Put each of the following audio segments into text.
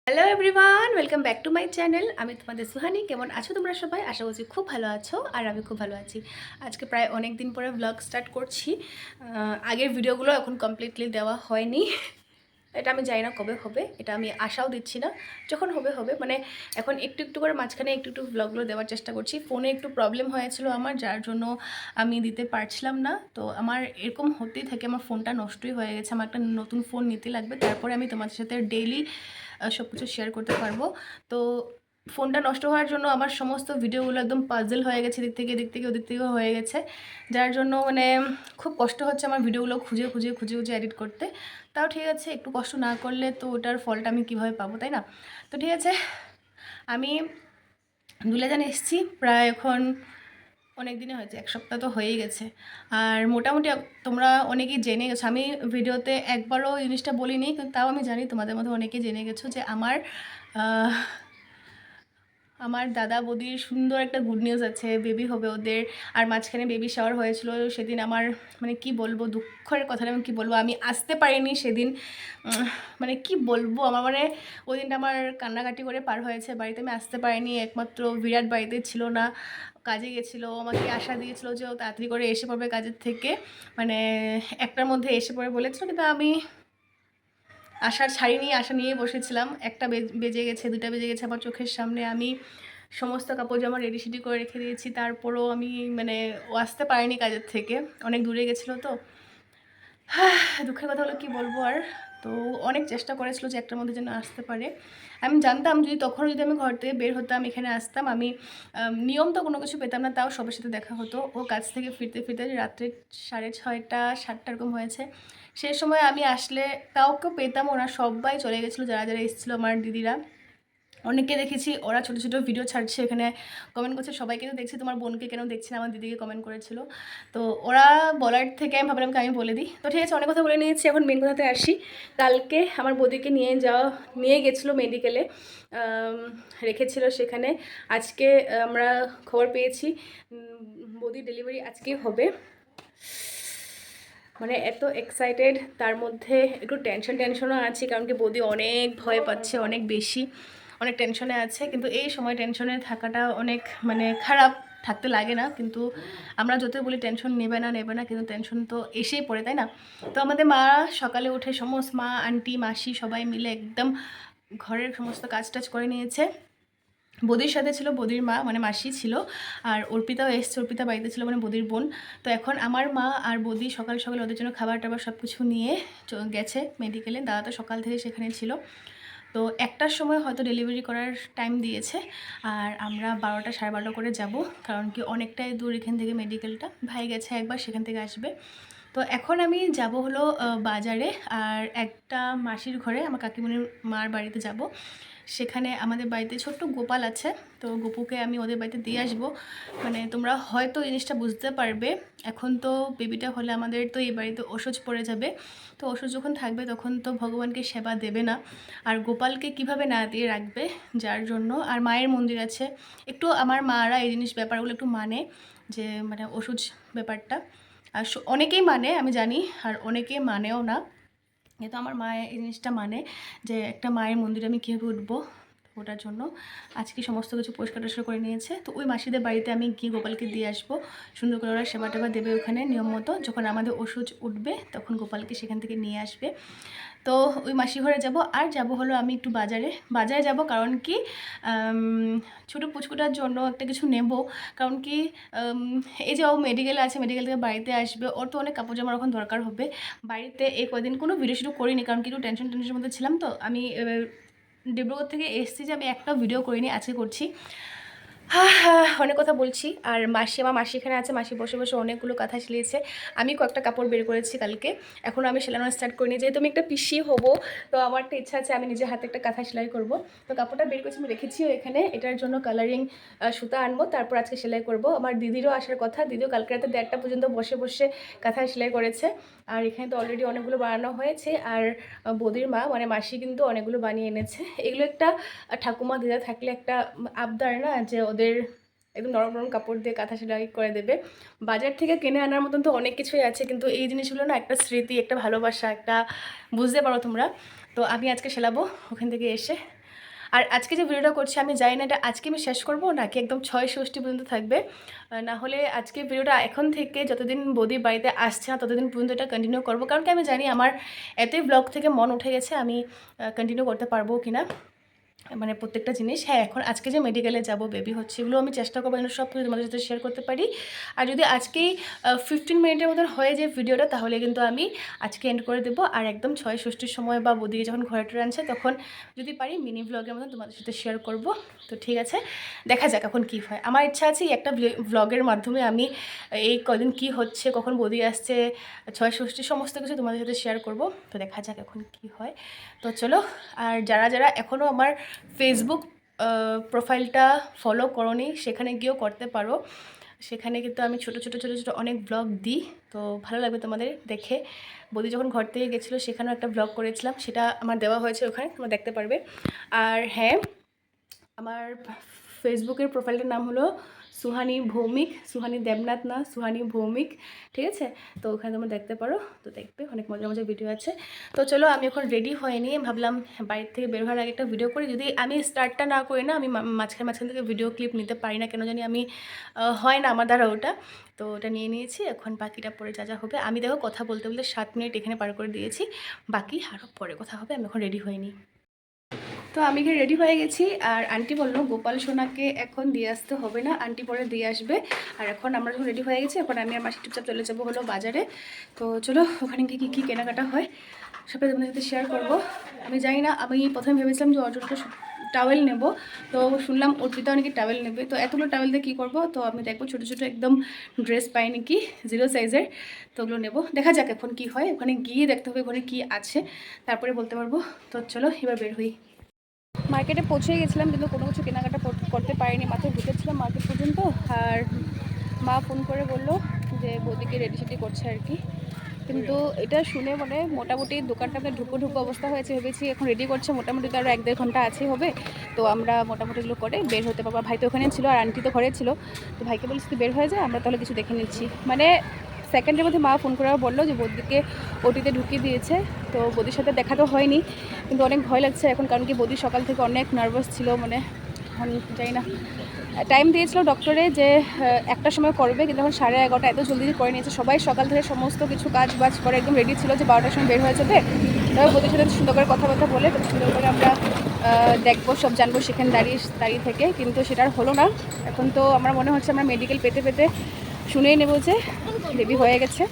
Hello everyone, welcome back to my channel. আমি তোমাদের সুহানি। কেমন আছো তোমরা সবাই? আশা করছি খুব ভালো আছো, আর আমি খুব ভালো আছি। আজকে প্রায় অনেক দিন পরে ব্লগ স্টার্ট করছি। আগের ভিডিওগুলো এখন কমপ্লিটলি দেওয়া হয়নি। এটা আমি জানি না কবে হবে, এটা আমি আশাও দিচ্ছি না। যখন হবে হবে, মানে এখন একটু একটু করে মাঝখানে একটু একটু ব্লগগুলো দেওয়ার চেষ্টা করছি। ফোনে একটু প্রবলেম হয়েছিল আমার, যার জন্য আমি দিতে পারছিলাম না। তো আমার এরকম হতেই থাকে, আমার ফোনটা নষ্টই হয়ে গেছে। আমার একটা নতুন ফোন নিতে লাগবে, তারপরে আমি তোমাদের সাথে ডেইলি সব কিছু শেয়ার করতে পারবো। তো ফোনটা নষ্ট হওয়ার জন্য আমার সমস্ত ভিডিওগুলো একদম পাজল হয়ে গেছে, এদিক থেকে এদিক থেকে ওদিক থেকেও হয়ে গেছে, যার জন্য মানে খুব কষ্ট হচ্ছে আমার ভিডিওগুলো খুঁজে খুঁজে খুঁজে খুঁজে এডিট করতে। তাও ঠিক আছে, একটু কষ্ট না করলে তো ওটার ফলটা আমি কীভাবে পাবো, তাই না? তো ঠিক আছে, আমি দুলেজান এসেছি প্রায় এখন অনেক দিনে হয়েছে, এক সপ্তাহ তো হয়েই গেছে। আর মোটামুটি তোমরা অনেকেই জেনে গেছো, আমি ভিডিওতে একবারও জিনিসটা বলিনি, কিন্তু তাও আমি জানি তোমাদের মধ্যে অনেকেই জেনে গেছো যে আমার দাদা বৌদির সুন্দর একটা গুড নিউজ আছে, বেবি হবে ওদের। আর মাঝখানে বেবি শাওয়ার হয়েছিল, সেদিন আমার মানে কি বলবো, দুঃখের কথাটা আমি কী বলবো, আমি আসতে পারিনি সেদিন। মানে কি বলবো, আমার মানে ওই দিনটা আমার কান্নাকাটি করে পার হয়েছে। বাড়িতে আমি আসতে পারিনি, একমাত্র বিরাট বাড়িতে ছিল না, কাজে গেছিলো। আমাকে আশা দিয়েছিল যে ও তাড়াতাড়ি করে এসে পড়বে কাজের থেকে, মানে একটার মধ্যে এসে পড়ে বলেছিল, কিন্তু আমি আশা ছাড়িনি, আশা নিয়ে বসেছিলাম। একটা বেজে গেছে, দুটা বেজে গেছে আমার চোখের সামনে। আমি সমস্ত কাপড় জামা রেডি সেডি করে রেখে দিয়েছি, তারপরও আমি মানে ও আসতে পারিনি কাজের থেকে, অনেক দূরে গেছিলো তো। দুঃখের কথা হলো, কি বলবো আর। তো অনেক চেষ্টা করেছিল যে একটার মধ্যে যেন আসতে পারে। আমি জানতাম যদি তখনও যদি আমি ঘর থেকে বের হতাম, এখানে আসতাম, আমি নিয়ম তো কোনো কিছু পেতাম না, তাও সবার সাথে দেখা হতো। ও কাজ থেকে ফিরতে ফিরতে রাত্রে 6:30 7টা এরকম হয়েছে। সেই সময় আমি আসলে তাও কেউ পেতামও না, সবাই চলে গেছিলো, যারা যারা এসেছিলো আমার দিদিরা। অনেককে দেখেছি ওরা ছোটো ছোটো ভিডিও ছাড়ছে, এখানে কমেন্ট করছে, সবাইকে তো দেখছি, তোমার বোনকে কেন দেখছি না, আমার দিদিকে কমেন্ট করেছিল। তো ওরা বলার থেকে আমি ভাবলাম আমি বলে দিই। তো ঠিক আছে, অনেক কথা বলে নিয়েছি, এখন মেন কথাতে আসি। কালকে আমার বৌদিকে নিয়ে গেছিলো মেডিকেলে, রেখেছিল সেখানে। আজকে আমরা খবর পেয়েছি বৌদির ডেলিভারি আজকেই হবে। মানে এত এক্সাইটেড, তার মধ্যে একটু টেনশনও আছে, কারণ কি বৌদি অনেক ভয় পাচ্ছে, অনেক বেশি, অনেক টেনশনে আছে। কিন্তু এই সময় টেনশনে থাকাটা অনেক মানে খারাপ, থাকতে লাগে না, কিন্তু আমরা যতই বলি টেনশন নেবে না, কিন্তু টেনশন তো এসেই পড়ে, তাই না? তো আমাদের মা সকালে উঠে সমস্ত মা আন্টি মাসি সবাই মিলে একদম ঘরের সমস্ত কাজ টাজ করে নিয়েছে। বৌদির সাথে ছিল বৌদির মা, মানে মাসি ছিল, আর অর্পিতাও এসছে, অর্পিতা বাড়িতে ছিল, মানে বৌদির বোন। তো এখন আমার মা আর বৌদি সকাল সকাল ওদের জন্য খাবার টাবার সব কিছু নিয়ে গেছে মেডিকেলে। দাদা তো সকাল থেকে সেখানে ছিল। তো 1টার সময় হয়তো ডেলিভারি করার টাইম দিয়েছে, আর আমরা 12টা 12:30 করে যাব, কারণ কি অনেকটাই দূর এখান থেকে মেডিকেলটা। ভাই গেছে একবার, সেখান থেকে আসবে। তো এখন আমি যাব হলো বাজারে, আর একটা মাসির ঘরে, আমার কাকিমণির মার বাড়িতে যাব। সেখানে আমাদের বাড়িতে ছোট্ট গোপাল আছে, তো গোপুকে আমি ওদের বাড়িতে দিয়ে আসবো। মানে তোমরা হয়তো জিনিসটা বুঝতে পারবে, এখন তো বেবিটা হলে আমাদের তো এই বাড়িতে ওষুধ পড়ে যাবে। তো ওষুধ যখন থাকবে তখন তো ভগবানকে সেবা দেবে না, আর গোপালকে কিভাবে না দিয়ে রাখবে, যার জন্য। আর মায়ের মন্দির আছে, একটু আমার মারা এই জিনিস ব্যাপারগুলো একটু মানে, যে মানে ওষুধ ব্যাপারটা। আর অনেকেই মানে আমি জানি, আর অনেকে মানেও না, কিন্তু আমার মা এই জিনিসটা মানে, যে একটা মায়ের মন্দিরে আমি কীভাবে উঠবো। ওটার জন্য আজকে সমস্ত কিছু পরিষ্কার টরিষ্কার করে নিয়েছে। তো ওই মাসিদের বাড়িতে আমি গিয়ে গোপালকে দিয়ে আসবো, সুন্দর করে ওরা সেবা টেবা দেবে ওখানে নিয়ম মতো। যখন আমাদের ওষুধ উঠবে তখন গোপালকে সেখান থেকে নিয়ে আসবে। তো ওই মাসি ঘরে যাব, আর যাব হলো আমি একটু বাজারে যাব, কারণ কি ছোটো পুচকুটার জন্য একটা কিছু নেব। কারণ কি এই যে ও মেডিকেলে আছে, মেডিকেল থেকে বাড়িতে আসবে, ওর তো অনেক কাপড় জামার এখন দরকার হবে। বাড়িতে এই কদিন কোনো ভিডিও শুরু করিনি, কারণ কি একটু টেনশনের মধ্যে ছিলাম। তো আমি ডিব্রুগড় থেকে এসেছি যে আমি একটা ভিডিও করিনি, আজকে করছি। অনেক কথা বলছি। আর আমার মাসি এখানে আছে, মাসি বসে বসে অনেকগুলো কথা শিলিয়েছে। আমি কয়েকটা কাপড় বের করেছি কালকে, এখন আমি সেলানো স্টার্ট করিনি, যেহেতু আমি একটা পিসি হবো। তো আমার একটা ইচ্ছা আছে আমি নিজের হাতে একটা কাঁথা সেলাই করব। তো কাপড়টা বের করেছি, আমি রেখেছিও এখানে। এটার জন্য কালারিং সুতা আনবো, তারপর আজকে সেলাই করব। আমার দিদিরও আসার কথা, দিদিও কালকে রাতে 1:30 পর্যন্ত বসে বসে কাঁথা সেলাই করেছে। আর এখানে তো অলরেডি অনেকগুলো বানানো হয়েছে, আর বৌদির মা মানে মাসি কিন্তু অনেকগুলো বানিয়ে এনেছে। এগুলো একটা ঠাকুমা দিদা থাকলে একটা আবদার না, যে ওদের একদম নরম নরম কাপড় দিয়ে কাঁথা সেলাই করে দেবে। বাজার থেকে কিনে আনার মতন তো অনেক কিছুই আছে, কিন্তু এই জিনিসগুলো না একটা স্মৃতি, একটা ভালোবাসা, একটা বুঝতে পারো তোমরা। তো আমি আজকে সেলাবো ওখান থেকে এসে। আর আজকে যে ভিডিওটা করছি আমি জানি না এটা আজকে আমি শেষ করবো নাকি একদম 6 ষষ্ঠী পর্যন্ত থাকবে, না হলে আজকে ভিডিওটা এখন থেকে যতদিন বৌদি বাড়িতে আসছে না ততদিন পর্যন্ত এটা কন্টিনিউ করবো, কারণ কি আমি জানি আমার এতই ব্লগ থেকে মন উঠে গেছে আমি কন্টিনিউ করতে পারবো কিনা, মানে প্রত্যেকটা জিনিস। হ্যাঁ, এখন আজকে যে মেডিকেলে যাব বেবি হচ্ছে এগুলো আমি চেষ্টা করবো যেন সব কিছু তোমাদের সাথে শেয়ার করতে পারি। আর যদি আজকেই 15 মিনিটের মতন হয়ে যায় ভিডিওটা তাহলে কিন্তু আমি আজকে এন্ড করে দেবো, আর একদম 6 ষষ্ঠীর সময় বা বৌদিকে যখন ঘরে টরে আনছে তখন যদি পারি মিনি ভ্লগের মতন তোমাদের সাথে শেয়ার করব। তো ঠিক আছে, দেখা যাক এখন কী হয়। আমার ইচ্ছা আছে একটা ভ্লগের মাধ্যমে আমি এই কদিন কি হচ্ছে, কখন বৌদি আসছে, 6 ষষ্ঠীর সমস্ত কিছু তোমাদের সাথে শেয়ার করব। তো দেখা যাক এখন কি হয়। তো চলো, আর যারা যারা এখনও আমার ফেসবুক প্রোফাইলটা ফলো করোনি সেখানে গিয়েও করতে পারো, সেখানে কিন্তু আমি ছোট ছোট অনেক ব্লগ দিই, তো ভালো লাগবে তোমাদের দেখে। বৌদি যখন ঘর থেকে গেছিলো সেখানেও একটা ব্লগ করেছিলাম, সেটা আমার দেওয়া হয়েছে ওখানে, তোমরা দেখতে পারবে। আর হ্যাঁ, আমার ফেসবুকের প্রোফাইলটার নাম হলো সুহানি ভৌমিক, সুহানি দেবনাথ না, সুহানি ভৌমিক, ঠিক আছে? তো ওখানে তোমরা দেখতে পারো, তো দেখবে অনেক মজার মজার ভিডিও আছে। তো চলো, আমি এখন রেডি হয়নি, ভাবলাম বাড়ির থেকে বের হওয়ার আগে একটা ভিডিও করি। যদি আমি স্টার্টটা না করি না, আমি মাঝখান থেকে ভিডিও ক্লিপ নিতে পারি না, কেন জানি আমি হয় না আমার দ্বারা ওটা। তো ওটা নিয়ে নিয়েছি, এখন বাকিটা পরে যা যা হবে। আমি দেখো কথা বলতে বলতে 7 মিনিট এখানে পার করে দিয়েছি, বাকি আরও পরে কথা হবে। আমি এখন রেডি হয়নি। তো আমি এখানে রেডি হয়ে গেছি, আর আন্টি বললো গোপাল সোনাকে এখন দিয়ে আসতে হবে না, আন্টি পরে দিয়ে আসবে। আর এখন আমরা যখন রেডি হয়ে গেছি, এখন আমি আর মাসি চুপচাপ চলে যাবো হলো বাজারে। তো চলো, ওখানে গিয়ে কী কী কেনাকাটা হয় সবাই তোমাদের সাথে শেয়ার করবো। আমি জানি না, আমি প্রথমে ভেবেছিলাম যে অর্জুনকে টাওয়েল নেব, তো শুনলাম অর্পিতা অনেকে টাওয়েল নেবে, তো এতগুলো টাওয়েল দিয়ে কী করবো। তো আমি দেখবো ছোটো ছোটো একদম ড্রেস পাই নাকি 0 সাইজের, তো ওগুলো নেবো। দেখা যাক এখন কি হয়, ওখানে গিয়ে দেখতে হবে ওখানে কী আছে, তারপরে বলতে পারবো। তো চলো এবার বের হই। মার্কেটে পৌঁছে গেছিলাম কিন্তু কোনো কিছু কেনাকাটা করতে পারিনি, মাত্র ঢুকেছিলাম মার্কেট পর্যন্ত। আর মা ফোন করে বললো যে বৌদিকে রেডি সেডি করছে আর কি, কিন্তু এটা শুনে মানে মোটামুটি দোকানটা আপনার ঢুকো অবস্থা হয়েছে। ভেবেছি এখন রেডি করছে, মোটামুটি তো আরও 1-1.5 ঘন্টা আছেই হবে, তো আমরা মোটামুটি এগুলো করে বের হতে পারবো। ভাই তো ওখানে ছিল আর আন্টি তো ঘরে ছিল, তো ভাইকে বলছি বের হয়ে যায়, আমরা তাহলে কিছু দেখে নিচ্ছি। মানে সেকেন্ডের মধ্যে মা ফোন করে বললো যে বৌদিকে ওটিতে ঢুকিয়ে দিয়েছে। তো বৌদির সাথে দেখা তো হয়নি, কিন্তু অনেক ভয় লাগছে এখন, কারণ কি বৌদি সকাল থেকে অনেক নার্ভাস ছিল, মানে এখন যাই না। টাইম দিয়েছিল ডক্টরে যে 1টার সময় করবে, কিন্তু এখন 11:30 এত জলদি করে নিয়েছে। সবাই সকাল থেকে সমস্ত কিছু কাজ বাজ করে একদম রেডি ছিল যে 12টার সময় বের হয়ে যাবে। তবে বৌদির সাথে সুন্দর করে কথাবার্তা বলে সুন্দর করে আমরা দেখবো, সব জানবো সেখানে দাঁড়িয়ে থেকে, কিন্তু সেটা আর হলো না। এখন তো আমার মনে হচ্ছে আমরা মেডিকেল পেতে পেতে শুনেই নেবো যে বেবি হয়ে গেছে।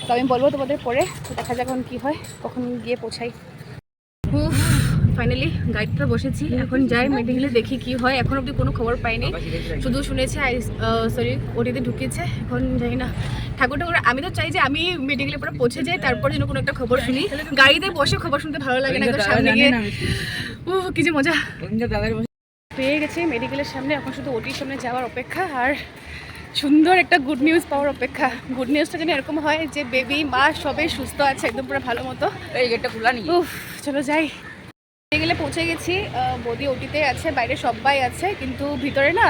তো আমি বলবো তোমাদের পরে, তো দেখা যাক এখন কী হয়, কখন গিয়ে পৌঁছাই। ফাইনালি গাড়িটা বসেছি, এখন যাই মেডিকেলে দেখি কি হয়। এখন অবধি কোনো খবর পাইনি, শুধু শুনেছি ওটিতে ঢুকিয়েছে। এখন যাই না, ঠাকুর আমি তো চাই যে আমি মেডিকেলে পরে পৌঁছে যাই, তারপর যেন কোনো একটা খবর শুনি। গাড়িতে বসে খবর শুনতে ভালো লাগে না, সামনে গিয়ে কি যে মজা। পেয়ে গেছি মেডিকেলের সামনে, এখন শুধু ওটির সামনে যাওয়ার অপেক্ষা আর সুন্দর একটা গুড নিউজ পাওয়ার অপেক্ষা। গুড নিউজটা যেন এরকম হয় যে বেবি মা সবাই সুস্থ আছে, একদম পুরো ভালো মতো। এই গেটটা খোলা নেই, চলো যাই। গেলে পৌঁছে গেছি, বৌদি ওটিতে আছে, বাইরে সবাই আছে, কিন্তু ভিতরে না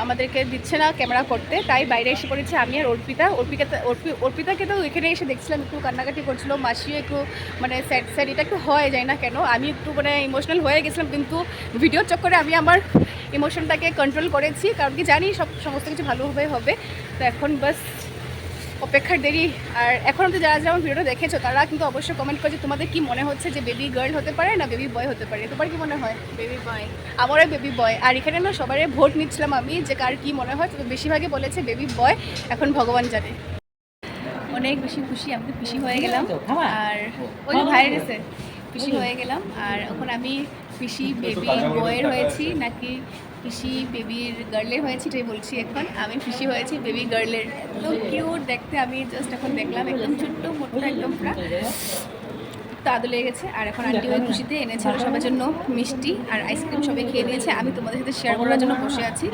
আমাদেরকে দিচ্ছে না ক্যামেরা করতে, তাই বাইরে এসে পড়েছে আমি আর অর্পিতাকে তো এখানে এসে দেখছিলাম একটু কান্নাকাটি করছিল, মাসিও একটু মানে স্যাড এটা একটু হয় যায় না কেন, আমি একটু মানে ইমোশনাল হয়ে গেছিলাম, কিন্তু ভিডিওর চক্করে আমি আমার ইমোশনটাকে কন্ট্রোল করেছি, কারণ কি জানি সমস্ত কিছু ভালোভাবে হবে। তো এখন বাস অপেক্ষার দেরি। আর এখন তো যারা যারা ভিডিওটা দেখেছো তারা কিন্তু অবশ্যই কমেন্ট করছে তোমাদের কি মনে হচ্ছে যে বেবি গার্ল হতে পারে না বেবি বয় হতে পারে, তোমার কি মনে হয়? বেবি বয়। আমারও বেবি বয়। আর এখানে না সবারই ভোট নিচ্ছিলাম আমি যে কার কি মনে হয়, তো বেশিরভাগই বলেছে বেবি বয়, এখন ভগবান জানে। অনেক বেশি খুশি, আমি তো খুশি হয়ে গেলাম। আর ওই যে ভাইয়ের এসে খুশি হয়ে গেলাম। আর এখন আমি পিসি বেবি বয়ের হয়েছি নাকি পিসি বেবির গার্লের হয়েছি এটাই বলছি। এখন আমি পিসি হয়েছি বেবি গার্লের, এত কিউট দেখতে। আমি জাস্ট এখন দেখলাম একদম ছোট্ট মোটটা একদম পুরা আদর লেগে গেছে। আর এখন আন্টি ওই খুশিতে এনেছিল সবার জন্য মিষ্টি আর আইসক্রিম, সবাই খেয়ে নিয়েছে। আমি তোমাদের সাথে শেয়ার করার জন্য বসে আছি।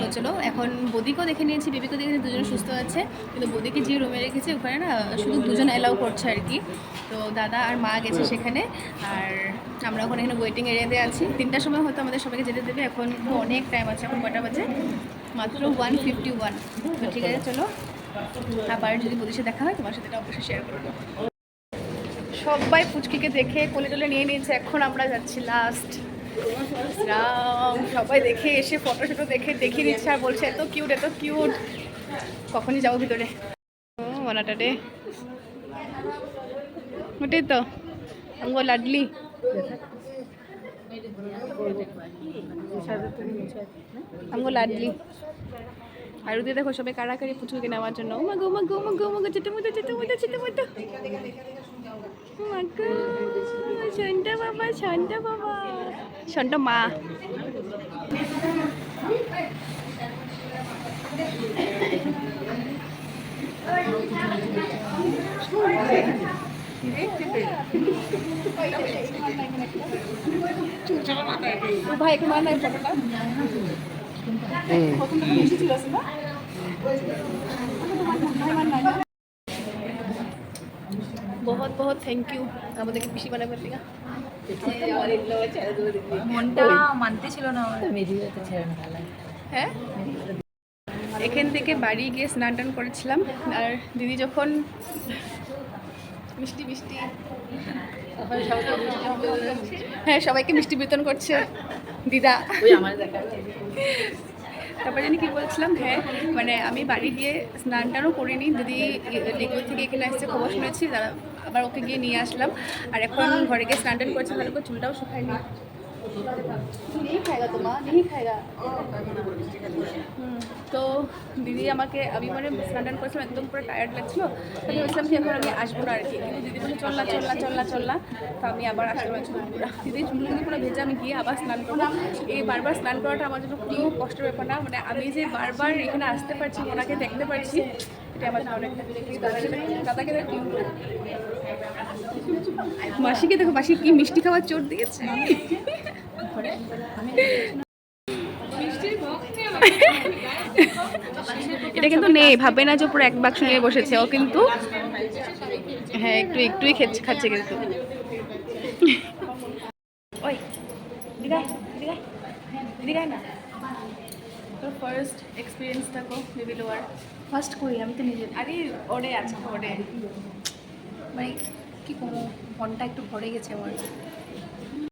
তো চলো, এখন বৌদিকেও দেখে নিয়েছি, বেবিকেও দেখে নিয়েছি, দুজনে সুস্থ আছে। কিন্তু বৌদিকে যে রুমে রেখেছে ওখানে না শুধু দুজন অ্যালাউ করছে আর কি। তো দাদা আর মা গেছে সেখানে, আর আমরা এখন এখানে ওয়েটিং এরিয়াতে আছি। 3টার সময় হয়তো আমাদের সবাইকে যেতে দেবে, এখন তো অনেক টাইম আছে। এখন কটা বাজে? মাত্র 1:51। তো ঠিক আছে, চলো আবার যদি বৌদির সাথে দেখা হয় তোমার সাথে এটা অবশ্যই শেয়ার করবো। সবাই পুচকিকে দেখে কোলে টোলে নিয়ে নিয়েছে, এখন আমরা যাচ্ছি লাস্ট রাম, সবাই দেখে এসে ফটো শটো দেখে দেখিয়ে দিচ্ছে আর বলছে এত কিউট এত কিউট। কখনই যাবো ভিতরে। ও বানাটারে ওটাই তো আঙ্গো লাডলি। আঙ্গো লাডলি। আর ওদের দেখো সবাই কাড়াকাড়ি পুচুকে নেওয়ার জন্য। ও মা গো মা গো মা গো মা গো চিটে মুটে চিটে মুটে চিটে মুটে। ও মা গো সন্টা বাবা সন্টা বাবা সন্টা মা। ভাই একটু মার নাই ফটোটা। बहुत बहुत थैंक यू আমাদেরকে পিসি বানাবার দিকে। মনটা মানতে ছিল না আমার। হ্যাঁ এখান থেকে বাড়ি গিয়ে স্নান টান করেছিলাম আর দিদি যখন মিষ্টি মিষ্টি হ্যাঁ সবাইকে মিষ্টি বিতরণ করছে দিদা। তারপরে জানি কি বলছিলাম, হ্যাঁ মানে আমি বাড়ি গিয়ে স্নান টানও করিনি, দিদি লিগুই থেকে এখানে আসছে খবর শুনেছি, দাদা আবার ওকে গিয়ে নিয়ে আসলাম আর এখন ঘরে গিয়ে স্নান টান করছি, ভালো করে চুলটাও শুকায়নি। नहीं खाएगा तो माँ नहीं खाएगा। তো দিদি আমাকে আমি মানে স্নান টান করেছিলাম একদম পুরো টায়ার্ড লাগছিলো, তো আমি বলছিলাম যে এখন আমি আসবো না আর কি, কিন্তু দিদি বলে চল না চল না চল না চল না, তো আমি আবার আসলাম চুলগুলো দিদি চুলগুলো পুরো ভেজা, আমি গিয়ে আবার স্নান করলাম। এই বারবার স্নান করাটা আমার জন্য কোনো কষ্টের ব্যাপার না, মানে আমি যে বারবার এখানে আসতে পারছি ওনাকে দেখতে পারছি এটা আমার জন্য অনেকটা। দাদাকে দেখো মাসিকে দেখো, মাসি কি মিষ্টি খাওয়ার চোট দিয়েছে। এটা কিন্তু নেই, ভাবে না যে পুরো এক বাক্স নিয়ে বসেছে ও, কিন্তু হ্যাঁ একটু একটুই খাচ্ছে কিন্তু। ওই দিগাই দিগাই দিগাই না তোর ফার্স্ট এক্সপিরিয়েন্স থাকো বেবি লোয়ার। ফার্স্ট করি আমি তো নিজে, আরে ওরে আছে ওরে মানে কি করবো, মনটা একটু ভরে গেছে আমার।